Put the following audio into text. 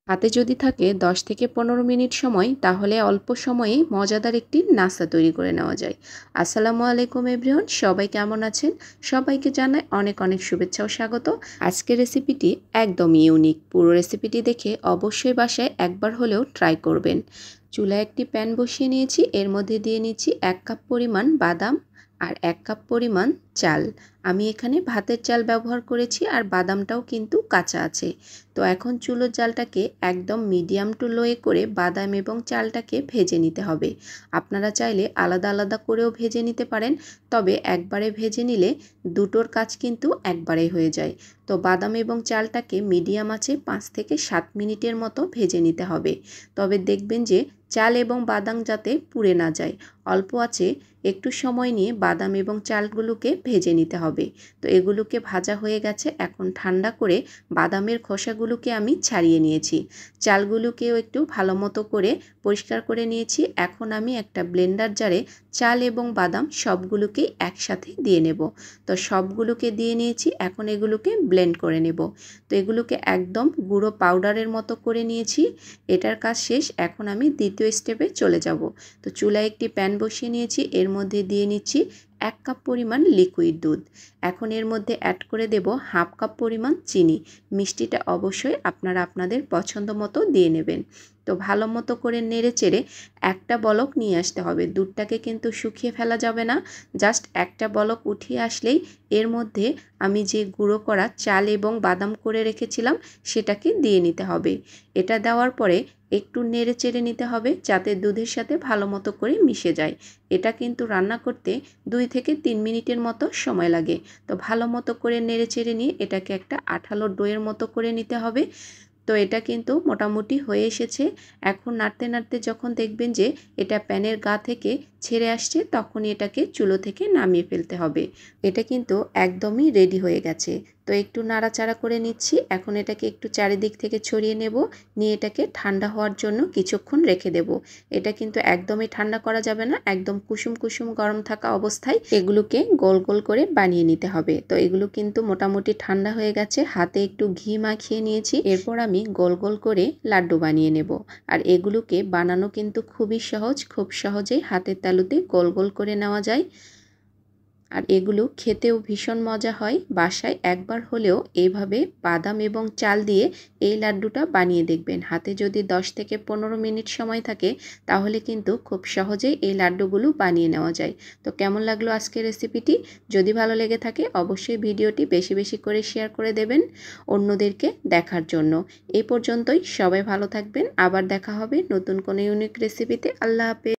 হাতে যদি থাকে 10 থেকে 15 মিনিট সময়, তাহলে অল্প সময়েই মজাদার একটি নাস্তা তৈরি করে নেওয়া যায়। আসসালামু আলাইকুম এভরিওয়ান, সবাই কেমন আছেন? সবাইকে জানাই অনেক অনেক শুভেচ্ছা ও স্বাগত। আজকের রেসিপিটি একদমই ইউনিক। পুরো রেসিপিটি দেখে অবশ্যই বাসায় একবার হলেও ট্রাই করবেন। চুলায় একটি প্যান বসিয়ে নিয়েছি, এর মধ্যে দিয়ে নিচ্ছি 1 কাপ পরিমাণ বাদাম আর 1 কাপ পরিমাণ চাল। আমি এখানে ভাতের চাল ব্যবহার করেছি আর বাদামটাও কিন্তু কাঁচা আছে। তো এখন চুলোর জালটাকে একদম মিডিয়াম টু লোয়ে করে বাদাম এবং চালটাকে ভেজে নিতে হবে। আপনারা চাইলে আলাদা আলাদা করেও ভেজে নিতে পারেন, তবে একবারে ভেজে নিলে দুটোর কাজ কিন্তু একবারেই হয়ে যায়। তো বাদাম এবং চালটাকে মিডিয়াম আঁচে 5 থেকে 7 মিনিটের মতো ভেজে নিতে হবে। তবে দেখবেন যে চাল এবং বাদাম যাতে পুড়ে না যায়। অল্প আঁচে একটু সময় নিয়ে বাদাম এবং চালগুলোকে ভেজে নিতে হবে। তো এগুলোকে ভাজা হয়ে গেছে, এখন ঠান্ডা করে বাদামের খোসাগুলোকে আমি ছাড়িয়ে নিয়েছি। চালগুলোকেও একটু ভালো মতো করে পরিষ্কার করে নিয়েছি। এখন আমি একটা ব্লেন্ডার জারে চাল এবং বাদাম সবগুলোকেই একসাথে দিয়ে নেব। তো সবগুলোকে দিয়ে নিয়েছি, এখন এগুলোকে ব্লেন্ড করে নেব। তো এগুলোকে একদম গুঁড়ো পাউডারের মতো করে নিয়েছি। এটার কাজ শেষ, এখন আমি দ্বিতীয় স্টেপে চলে যাব। তো চুলায় একটি প্যান বসিয়ে নিয়েছি, এর মধ্যে দিয়ে নিচ্ছি 1 কাপ পরিমাণ লিকুইড দুধ। এখন এর মধ্যে অ্যাড করে দেব হাফ কাপ পরিমাণ চিনি। মিষ্টিটা অবশ্যই আপনারা আপনাদের পছন্দ মতো দিয়ে নেবেন। তো ভালো মতো করে নেড়ে চেড়ে একটা বলক নিয়ে আসতে হবে। দুধটাকে কিন্তু শুকিয়ে ফেলা যাবে না। জাস্ট একটা বলক উঠিয়ে আসলেই এর মধ্যে আমি যে গুঁড়ো করা চাল এবং বাদাম করে রেখেছিলাম সেটাকে দিয়ে নিতে হবে। এটা দেওয়ার পরে একটু নেড়ে চেড়ে নিতে হবে যাতে দুধের সাথে ভালো মতো করে মিশে যায়। এটা কিন্তু রান্না করতে 2 থেকে 3 মিনিটের মতো সময় লাগে। তো ভালো মতো করে নেড়ে চেড়ে নিয়ে এটাকে একটা আঠালো ডোয়ের মতো করে নিতে হবে। তো এটা কিন্তু মোটামুটি হয়ে এসেছে। এখন নাড়তে নাড়তে যখন দেখবেন যে এটা প্যানের গা থেকে ছেড়ে আসছে, তখনই এটাকে চুলো থেকে নামিয়ে ফেলতে হবে। এটা কিন্তু একদমই রেডি হয়ে গেছে। তো একটু নাড়াচাড়া করে নিচ্ছি। এখন এটাকে একটু চারিদিক থেকে ছড়িয়ে নেব, নিয়ে এটাকে ঠান্ডা হওয়ার জন্য কিছুক্ষণ রেখে দেব। এটা কিন্তু একদমই ঠান্ডা করা যাবে না, একদম কুসুম কুসুম গরম থাকা অবস্থায় এগুলোকে গোল গোল করে বানিয়ে নিতে হবে। তো এগুলো কিন্তু মোটামুটি ঠান্ডা হয়ে গেছে, হাতে একটু ঘি মাখিয়ে নিয়েছি। এরপর আমি গোল গোল করে লাড্ডু বানিয়ে নেব। আর এগুলোকে বানানো কিন্তু খুবই সহজ, খুব সহজেই হাতের তালুতে গোল গোল করে নেওয়া যায়। আর এগুলো খেতেও ভীষণ মজা হয়। বাসায় একবার হলেও এইভাবে বাদাম এবং চাল দিয়ে এই লাড্ডুটা বানিয়ে দেখবেন। হাতে যদি 10 থেকে 15 মিনিট সময় থাকে, তাহলে কিন্তু খুব সহজেই এই লাড্ডুগুলো বানিয়ে নেওয়া যায়। তো কেমন লাগলো আজকের রেসিপিটি? যদি ভালো লেগে থাকে অবশ্যই ভিডিওটি বেশি বেশি করে শেয়ার করে দেবেন অন্যদেরকে দেখার জন্য। এই পর্যন্তই, সবাই ভালো থাকবেন। আবার দেখা হবে নতুন কোনো ইউনিক রেসিপিতে। আল্লাহ হাফেজ।